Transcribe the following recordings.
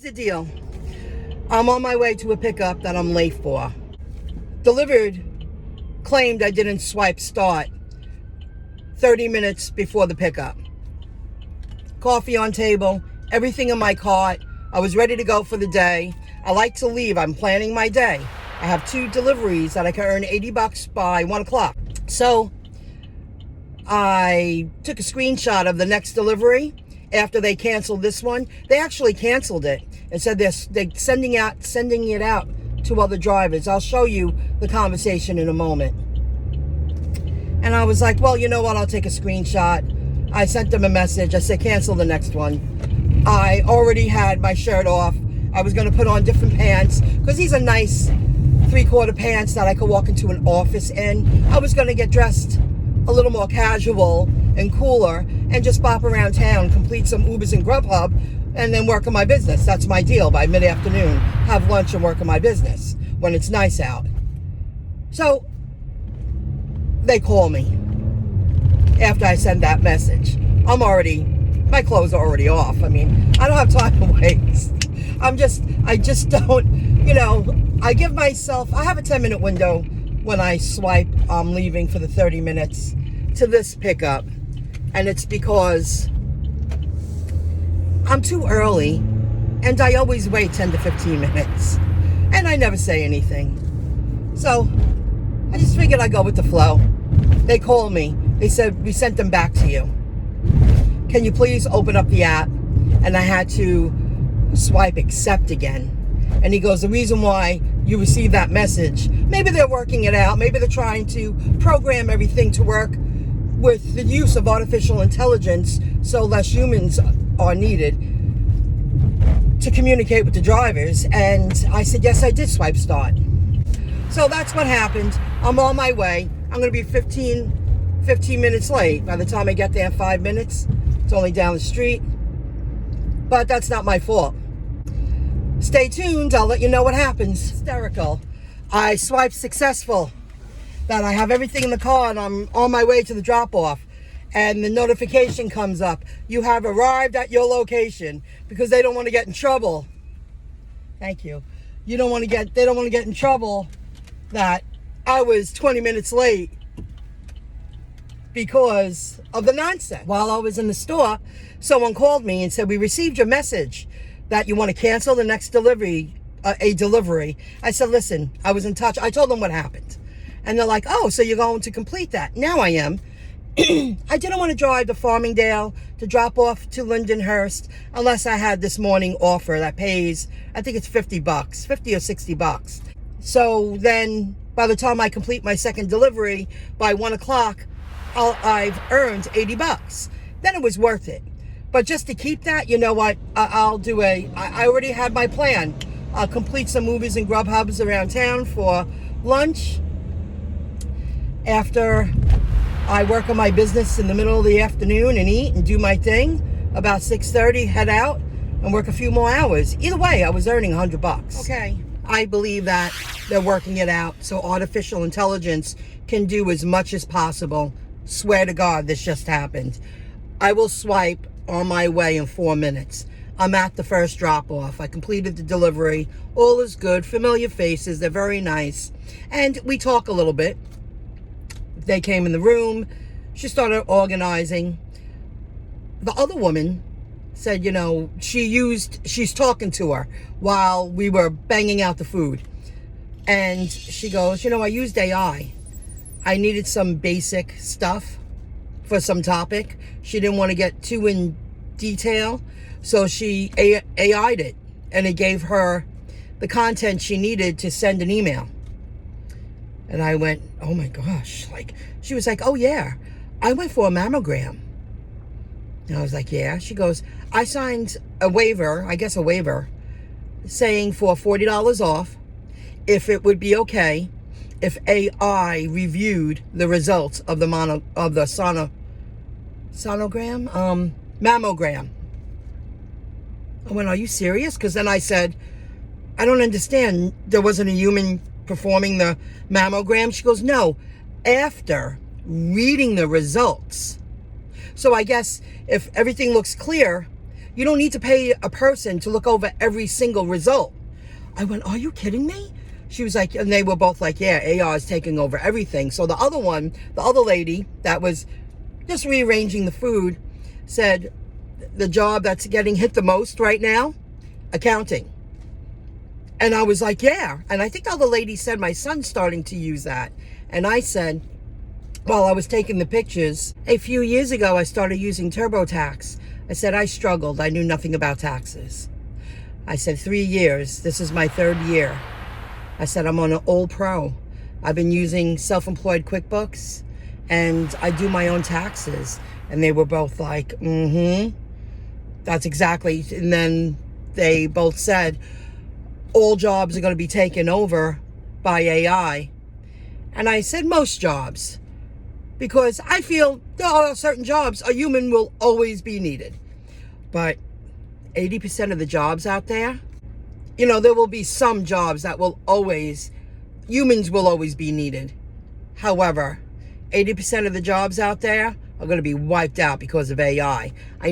Here's the deal. I'm on my way to a pickup that I'm late for. Delivered claimed I didn't swipe start 30 minutes before the pickup. Coffee on table, everything in my cart. I was ready to go for the day. I like to leave. I'm planning my day. I have 2 deliveries that I can earn $80 by 1 o'clock. So I took a screenshot of the next delivery after they canceled this one. They actually canceled it and said they're sending it out to other drivers. I'll show you the conversation in a moment. And I was like, well, you know what? I'll take a screenshot. I sent them a message. I said, cancel the next one. I already had my shirt off. I was going to put on different pants because these are nice 3/4 pants that I could walk into an office in. I was going to get dressed a little more casual and cooler and just bop around town, complete some Ubers and Grubhub, and then work on my business. That's my deal. By mid-afternoon, have lunch and work on my business when it's nice out. So they call me after I send that message. My clothes are already off. I mean, I don't have time to waste. I just don't, I give myself, I have a 10-minute window when I swipe, I'm leaving for the 30 minutes to this pickup. And it's because I'm too early and I always wait 10 to 15 minutes and I never say anything. So I just figured I'd go with the flow. They called me. They said, we sent them back to you. Can you please open up the app? And I had to swipe accept again. And he goes, the reason why you received that message, maybe they're working it out. Maybe they're trying to program everything to work with the use of artificial intelligence so less humans are needed to communicate with the drivers. And I said, yes, I did swipe start. So that's what happened. I'm on my way. I'm going to be 15 minutes late. By the time I get there in 5 minutes, it's only down the street. But that's not my fault. Stay tuned. I'll let you know what happens. Hysterical. I swiped successful. That I have everything in the car and I'm on my way to the drop-off. And the notification comes up. You have arrived at your location, because they don't want to get in trouble. Thank you. They don't want to get in trouble that I was 20 minutes late because of the nonsense. While I was in the store, someone called me and said, we received your message that you want to cancel the next delivery, a delivery. I said, listen, I was in touch. I told them what happened. And they're like, oh, so you're going to complete that? Now I am. I didn't want to drive to Farmingdale to drop off to Lindenhurst unless I had this morning offer that pays, I think it's $50, $50 or $60. So then by the time I complete my second delivery by 1 o'clock, I've earned $80. Then it was worth it. But just to keep that, you know what? I already had my plan. I'll complete some Ubers and Grubhubs around town for lunch. After I work on my business in the middle of the afternoon and eat and do my thing, about 6:30, head out and work a few more hours. Either way, I was earning $100. Okay. I believe that they're working it out so artificial intelligence can do as much as possible. Swear to God, this just happened. I will swipe on my way in 4 minutes. I'm at the first drop-off. I completed the delivery. All is good. Familiar faces. They're very nice. And we talk a little bit. They came in the room. She started organizing. The other woman said, she's talking to her while we were banging out the food. And she goes, I used AI. I needed some basic stuff for some topic. She didn't want to get too in detail. So she AI'd it. And it gave her the content she needed to send an email. And I went, oh my gosh. She was like, oh yeah, I went for a mammogram. And I was like, yeah. She goes, I signed a waiver, saying for $40 off, if it would be okay if AI reviewed the results of the mammogram. I went, are you serious? Because then I said, I don't understand. There wasn't a human performing the mammogram. She goes, no, after reading the results. So I guess if everything looks clear, You don't need to pay a person to look over every single result. I went, are you kidding me? She was like, and they were both like, yeah, AI is taking over everything. So the other lady that was just rearranging the food said, the job that's getting hit the most right now, accounting. And I was like, yeah. And I think the other lady said, my son's starting to use that. And I said, while I was taking the pictures, a few years ago, I started using TurboTax. I said, I struggled. I knew nothing about taxes. I said, 3 years. This is my 3rd year. I said, I'm on an old pro. I've been using self-employed QuickBooks, and I do my own taxes. And they were both like, that's exactly. And then they both said, all jobs are going to be taken over by AI. And I said, most jobs. Because I feel there are certain jobs a human will always be needed. But 80% of the jobs out there, there will be some jobs that humans will always be needed. However, 80% of the jobs out there are going to be wiped out because of AI. I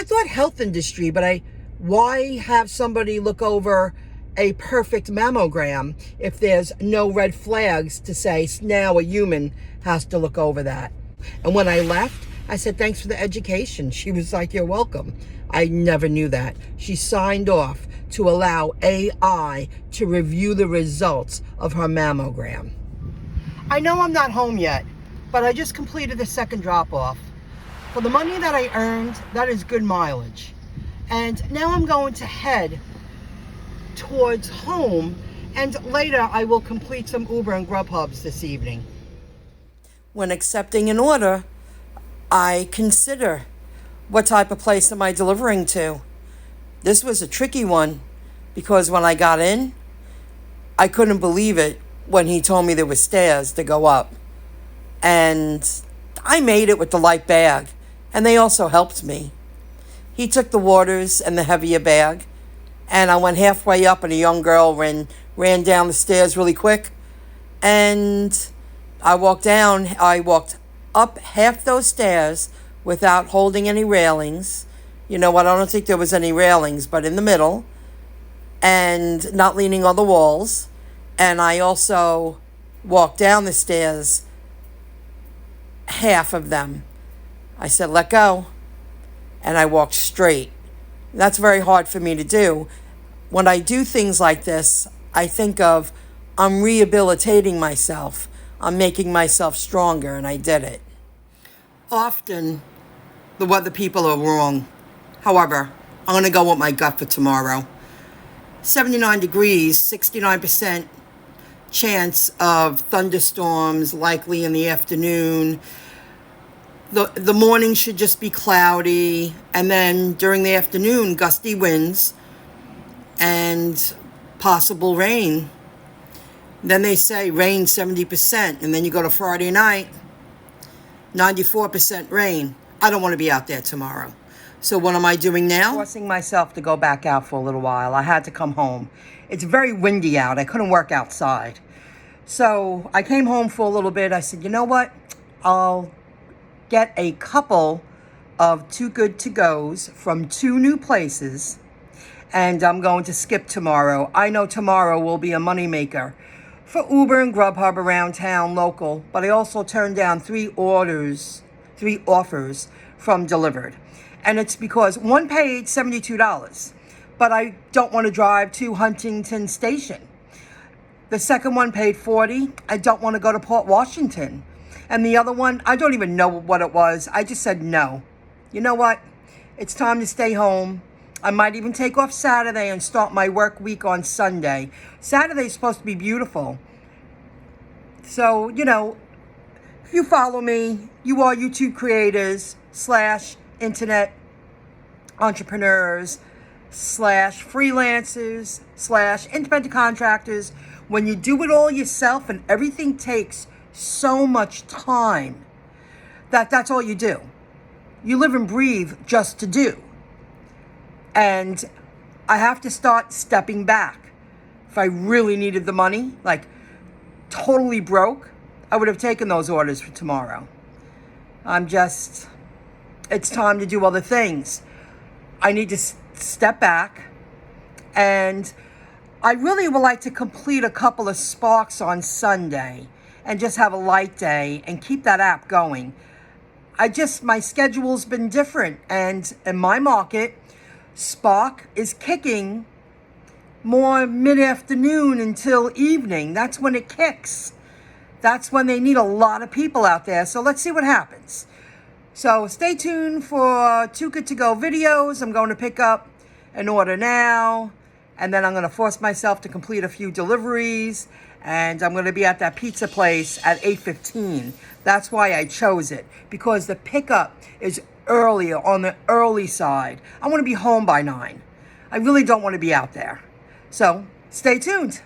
thought health industry, but why have somebody look over a perfect mammogram if there's no red flags to say now a human has to look over that? And when I left, I said, thanks for the education. She was like, you're welcome. I never knew that. She signed off to allow AI to review the results of her mammogram. I know I'm not home yet, but I just completed the second drop-off. For the money that I earned, that is good mileage. And now I'm going to head towards home, and later I will complete some Uber and Grubhubs this evening. When accepting an order, I consider, what type of place am I delivering to? This was a tricky one, because when I got in, I couldn't believe it when he told me there were stairs to go up. And I made it with the light bag, and they also helped me. He took the waters and the heavier bag, and I went halfway up, and a young girl ran down the stairs really quick. And I walked up half those stairs without holding any railings. You know what? I don't think there was any railings, but in the middle, and not leaning on the walls. And I also walked down the stairs, half of them. I said, let go. And I walked straight. That's very hard for me to do. When I do things like this, I think of, I'm rehabilitating myself. I'm making myself stronger, and I did it. Often, the weather people are wrong. However, I'm going to go with my gut for tomorrow. 79 degrees, 69% chance of thunderstorms likely in the afternoon. The morning should just be cloudy, and then during the afternoon, gusty winds and possible rain. Then they say rain 70%, and then you go to Friday night, 94% rain. I don't want to be out there tomorrow. So what am I doing now? Forcing myself to go back out for a little while. I had to come home. It's very windy out. I couldn't work outside. So I came home for a little bit. I said, you know what? I'll get a couple of Too Good To Go's from 2 new places, and I'm going to skip tomorrow. I know tomorrow will be a moneymaker for Uber and Grubhub around town, local, but I also turned down 3 offers from dlivrd. And it's because one paid $72, but I don't want to drive to Huntington Station. The second one paid $40. I don't want to go to Port Washington. And the other one, I don't even know what it was. I just said no. You know what? It's time to stay home. I might even take off Saturday and start my work week on Sunday. Saturday's supposed to be beautiful. So, if you follow me, you are YouTube creators / internet entrepreneurs / freelancers / independent contractors. When you do it all yourself and everything takes so much time, that's all you do. You live and breathe just to do. And I have to start stepping back. If I really needed the money, like totally broke, I would have taken those orders for tomorrow. it's time to do other things. I need to step back, and I really would like to complete a couple of sparks on Sunday and just have a light day and keep that app going. My schedule's been different, and in my market, Spark is kicking more mid-afternoon until evening. That's when it kicks. That's when they need a lot of people out there. So let's see what happens. So stay tuned for 2 Good To Go videos. I'm going to pick up an order now, and then I'm going to force myself to complete a few deliveries, and I'm going to be at that pizza place at 8:15. That's why I chose it, because the pickup is earlier, on the early side. I want to be home by 9. I really don't want to be out there. So stay tuned.